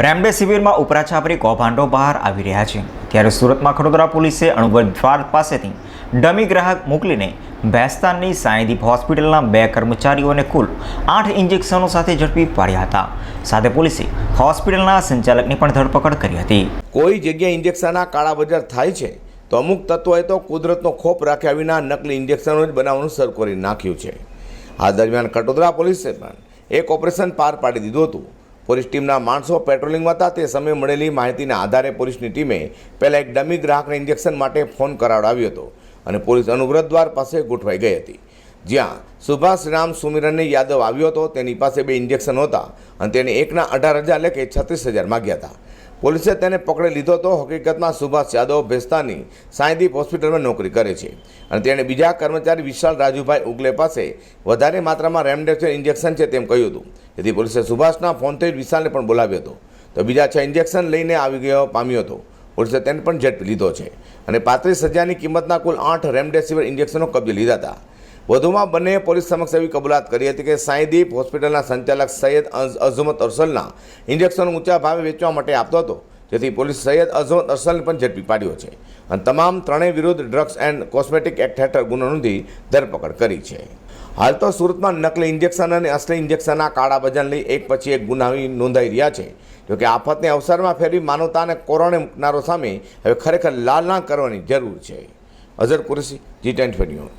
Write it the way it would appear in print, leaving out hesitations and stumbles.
રેમડેસિવિરમાં ઉપરાછાપરી કૌભાંડો બહાર આવી રહ્યા છે ત્યારે સુરતમાં ખડોદરા પોલીસે અણુવર દ્વાર પાસેથી ડમી ગ્રાહક મોકલીને ભેસ્તાનની સાંઈદીપ હોસ્પિટલના 2 કર્મચારીઓને કુલ 8 ઇન્જેક્શનો સાથે ઝડપી પાડ્યા હતા। સાથે પોલીસે હોસ્પિટલના સંચાલકની પણ ધરપકડ કરી હતી। કોઈ જગ્યાએ ઇન્જેક્શનના કાળાબજાર થાય છે તો અમુક તત્વોએ તો કુદરતનો ખોફ રાખ્યા વિના નકલી ઇન્જેક્શનો જ બનાવવાનું શરૂ કરી નાખ્યું છે। આ દરમિયાન ખડોદરા પોલીસે પણ એક ઓપરેશન પાર પાડી દીધું હતું। પોલીસ ટીમના માણસો પેટ્રોલિંગમાં હતા તે સમયે મળેલી માહિતીના આધારે પોલીસની ટીમે પહેલાં એક ડમી ગ્રાહકને ઇન્જેક્શન માટે ફોન કરાવડાવ્યો હતો અને પોલીસ અનુવ્રત દ્વાર પાસે ગોઠવાઈ ગઈ હતી, જ્યાં સુભાષ રામ સુમિરનને યાદવ આવ્યો હતો। તેની પાસે 2 ઇન્જેક્શન હતા અને તેને એકના 18,000 એટલે કે 36,000 માગ્યા હતા। પોલીસે તેને પકડી લીધો હતો। હકીકતમાં સુભાષ યાદવ ભેસ્તાનની સાંઈદીપ હોસ્પિટલમાં નોકરી કરે છે અને તેણે બીજા કર્મચારી વિશાલ રાજુભાઈ ઉગલે પાસે વધારે માત્રામાં રેમડેસિવિર ઇન્જેક્શન છે તેમ કહ્યું હતું। જેથી પોલીસે સુભાષના ફોનથી વિશાલને પણ બોલાવ્યો હતો તો બીજા 6 ઇન્જેક્શન લઈને આવી ગયો પામ્યો હતો। પોલીસે તેને પણ ઝડપી લીધો છે અને 35,000ની કિંમતના કુલ 8 રેમડેસિવિર ઇન્જેક્શનો કબજે લીધા હતા। વધુમાં બંને પોલીસ સમક્ષ એવી કબૂલાત કરી હતી કે સાંઈદીપ હોસ્પિટલના સંચાલક સૈયદ અઝમત અરસલના ઇન્જેક્શન ઊંચા ભાવે વેચવા માટે આપતો હતો, જેથી પોલીસ સૈયદ અઝમત અરસલને પણ ઝડપી પાડ્યો છે અને તમામ ત્રણેય વિરુદ્ધ ડ્રગ્સ એન્ડ કોસ્મેટિક એક્ટ હેઠળ ગુનો નોંધી ધરપકડ કરી છે। હાલ તો સુરતમાં નકલી ઇન્જેક્શન અને અસલી ઇન્જેક્શનના કાળા બજારને લઈ એક પછી એક ગુના નોંધાઈ રહ્યા છે। જોકે આફતને અવસરમાં ફેરવી માનવતા અને કોરોને મૂકનારો સામે હવે ખરેખર લાલ ના કરવાની જરૂર છે। Azhar Qureshi, G24 news.